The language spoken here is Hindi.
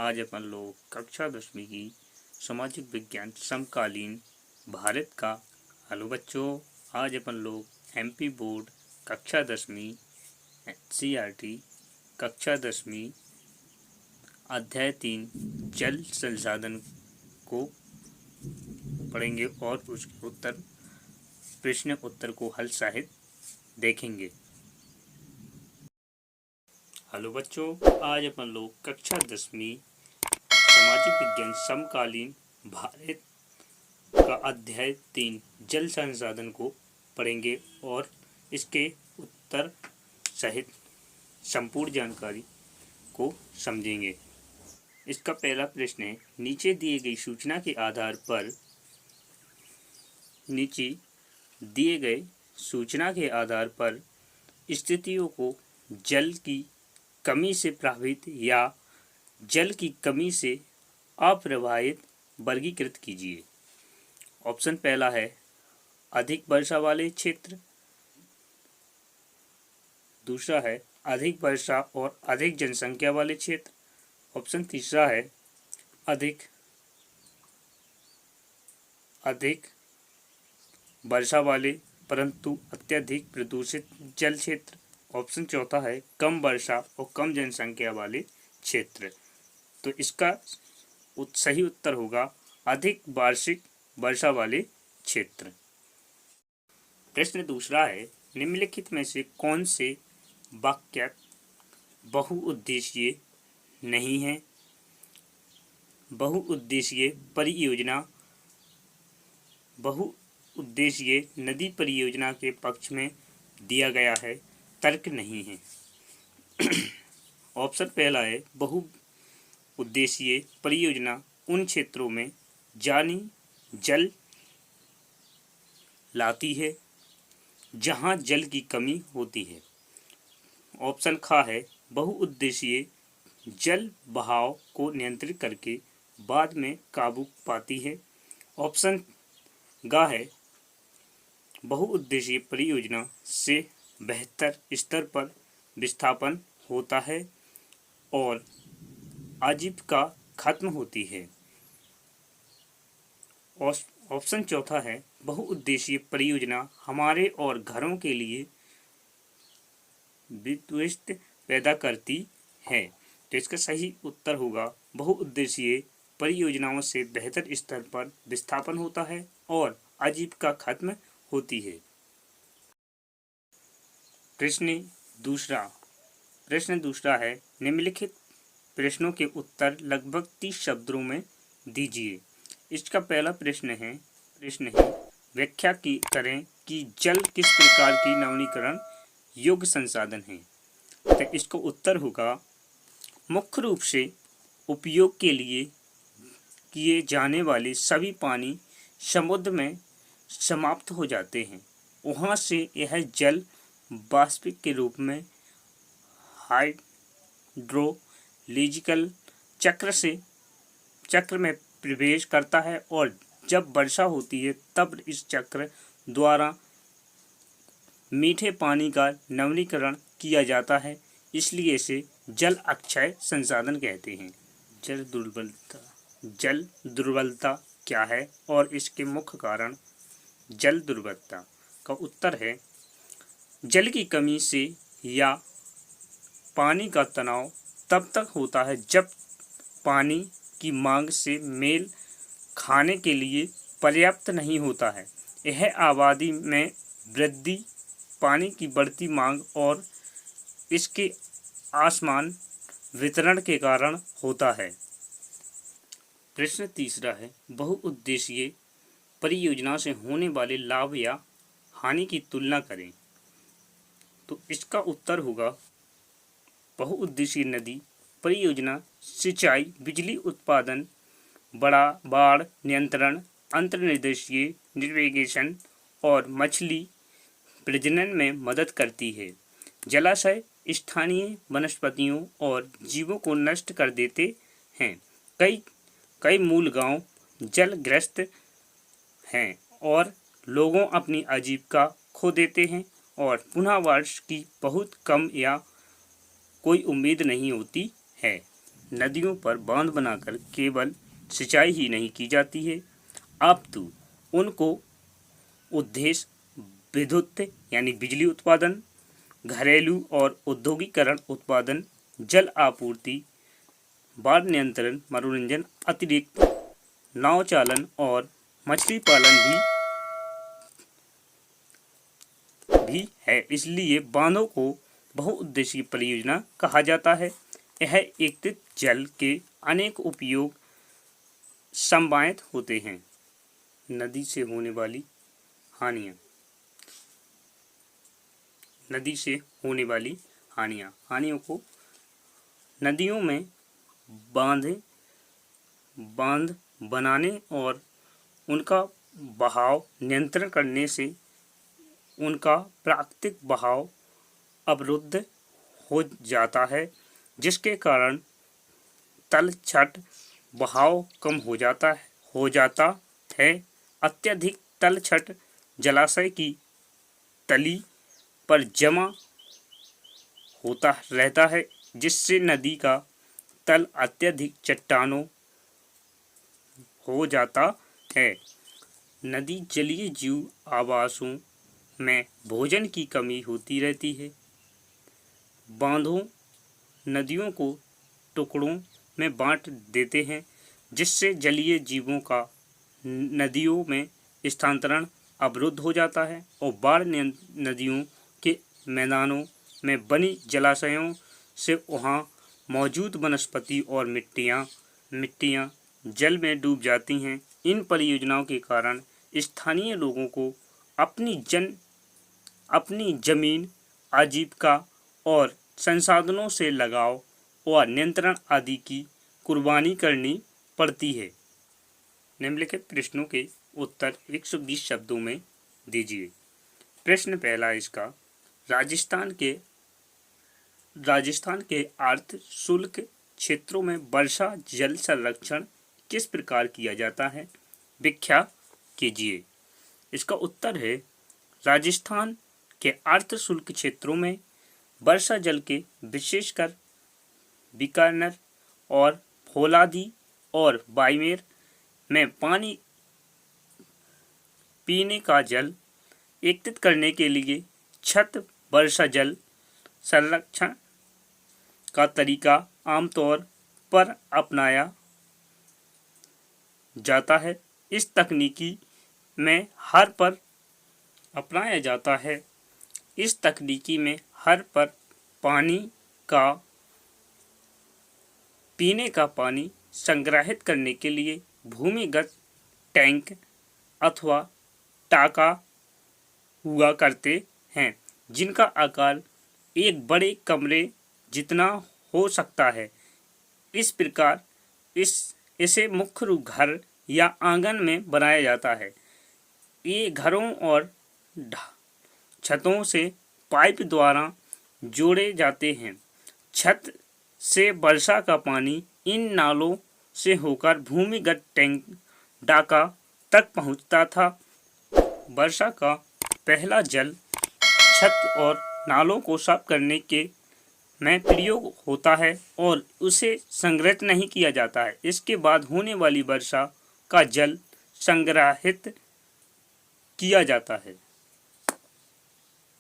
आज अपन लोग कक्षा 10वीं की सामाजिक विज्ञान समकालीन भारत का। हेलो बच्चों, आज अपन लोग एमपी बोर्ड कक्षा 10वीं सीईआरटी कक्षा 10वीं अध्याय 3 जल संसाधन को पढ़ेंगे और उसके प्रश्न उत्तर को हल सहित देखेंगे। हेलो बच्चों, आज अपन लोग कक्षा 10वीं सामाजिक विज्ञान समकालीन भारत का अध्याय 3 जल संसाधन को पढ़ेंगे और इसके उत्तर सहित संपूर्ण जानकारी को समझेंगे। इसका पहला प्रश्न है, नीचे दिए गई सूचना के आधार पर स्थितियों को जल की कमी से प्रभावित या जल की कमी से अप्रभावित वर्गीकृत कीजिए। ऑप्शन पहला है अधिक वर्षा वाले क्षेत्र, दूसरा है अधिक वर्षा और अधिक जनसंख्या वाले क्षेत्र, ऑप्शन तीसरा है अधिक वर्षा वाले परंतु अत्यधिक प्रदूषित जल क्षेत्र, ऑप्शन चौथा है कम वर्षा और कम जनसंख्या वाले क्षेत्र। तो इसका सही उत्तर होगा अधिक वार्षिक वर्षा वाले क्षेत्र। प्रश्न दूसरा है, निम्नलिखित में से कौन से वाक्य बहुउद्देशीय नहीं है? बहुउद्देशीय नदी परियोजना के पक्ष में दिया गया है, तर्क नहीं है। ऑप्शन पहला है बहुउद्देशीय परियोजना उन क्षेत्रों में जानी जल लाती है जहां जल की कमी होती है। ऑप्शन खा है बहुउद्देशीय जल बहाव को नियंत्रित करके बाद में काबू पाती है। ऑप्शन गा है बहुउद्देशीय परियोजना से बेहतर स्तर पर विस्थापन होता है और आजीविका खत्म होती है। ऑप्शन चौथा है बहुउद्देशीय परियोजना हमारे और घरों के लिए विद्युत पैदा करती है। तो इसका सही उत्तर होगा बहुउद्देशीय परियोजनाओं से बेहतर स्तर पर विस्थापन होता है और आजीविका खत्म होती है। प्रश्न दूसरा है, निम्नलिखित प्रश्नों के उत्तर लगभग 30 शब्दों में दीजिए। इसका पहला प्रश्न है व्याख्या करें कि जल किस प्रकार की नवीनीकरण योग्य संसाधन है। तो इसका उत्तर होगा मुख्य रूप से उपयोग के लिए किए जाने वाले सभी पानी समुद्र में समाप्त हो जाते हैं। वहाँ से यह जल वाष्पिक के रूप में हाइड्रोलॉजिकल चक्र में प्रवेश करता है और जब वर्षा होती है तब इस चक्र द्वारा मीठे पानी का नवीनीकरण किया जाता है, इसलिए इसे जल अक्षय संसाधन कहते हैं। जल दुर्बलता क्या है और इसके मुख्य कारण? जल दुर्बलता का उत्तर है जल की कमी से या पानी का तनाव तब तक होता है जब पानी की मांग से मेल खाने के लिए पर्याप्त नहीं होता है। यह आबादी में वृद्धि, पानी की बढ़ती मांग और इसके असमान वितरण के कारण होता है। प्रश्न तीसरा है, बहुउद्देशीय परियोजना से होने वाले लाभ या हानि की तुलना करें। तो इसका उत्तर होगा बहुउद्देशीय नदी परियोजना सिंचाई, बिजली उत्पादन, बाढ़ नियंत्रण, अंतर्निदेशीय नेविगेशन और मछली प्रजनन में मदद करती है। जलाशय स्थानीय वनस्पतियों और जीवों को नष्ट कर देते हैं। कई मूल गांव जलग्रस्त हैं और लोगों अपनी आजीविका खो देते हैं और पुनः वर्ष की बहुत कम या कोई उम्मीद नहीं होती है। नदियों पर बांध बनाकर केवल सिंचाई ही नहीं की जाती है, अपितु उनको उद्देश्य विद्युत यानी बिजली उत्पादन, घरेलू और औद्योगिकरण उत्पादन, जल आपूर्ति, बाढ़ नियंत्रण, मनोरंजन, अतिरिक्त नाव चालन और मछली पालन भी है। इसलिए बांधों को बहुउद्देशीय परियोजना कहा जाता है। यह एकत्रित जल के अनेक उपयोग संभावित होते हैं। नदी से होने वाली हानियाँ। नदी से होने वाली हानियों को नदियों में बांध बनाने और उनका बहाव नियंत्रण करने से उनका प्राकृतिक बहाव अवरुद्ध हो जाता है, जिसके कारण तलछट बहाव कम हो जाता है। अत्यधिक तलछट जलाशय की तली पर जमा होता रहता है, जिससे नदी का तल अत्यधिक चट्टानों हो जाता है। नदी जलीय जीव आवासों में भोजन की कमी होती रहती है। बांधों नदियों को टुकड़ों में बांट देते हैं, जिससे जलीय जीवों का नदियों में स्थानांतरण अवरुद्ध हो जाता है और बाढ़ नदियों के मैदानों में बनी जलाशयों से वहाँ मौजूद वनस्पति और मिट्टियाँ जल में डूब जाती हैं। इन परियोजनाओं के कारण स्थानीय लोगों को अपनी जमीन, आजीविका और संसाधनों से लगाव और नियंत्रण आदि की कुर्बानी करनी पड़ती है। निम्नलिखित प्रश्नों के उत्तर 120 शब्दों में दीजिए। प्रश्न पहला इसका, राजस्थान के अर्ध शुष्क क्षेत्रों में वर्षा जल संरक्षण किस प्रकार किया जाता है? व्याख्या कीजिए। इसका उत्तर है, राजस्थान के अर्ध शुष्क क्षेत्रों में वर्षा जल के विशेषकर बीकानेर और फौलादी और बाड़मेर में पीने का जल एकत्रित करने के लिए छत वर्षा जल संरक्षण का तरीका आमतौर पर अपनाया जाता है। इस तकनीकी में हर पर पीने का पानी संग्रहित करने के लिए भूमिगत टैंक अथवा टाका हुआ करते हैं, जिनका आकार एक बड़े कमरे जितना हो सकता है। इस प्रकार इसे मुख्य रूप घर या आंगन में बनाया जाता है। ये घरों और छतों से पाइप द्वारा जोड़े जाते हैं। छत से वर्षा का पानी इन नालों से होकर भूमिगत टैंक टाका तक पहुंचता था। वर्षा का पहला जल छत और नालों को साफ करने में प्रयोग होता है और उसे संग्रहित नहीं किया जाता है। इसके बाद होने वाली वर्षा का जल संग्रहित किया जाता है।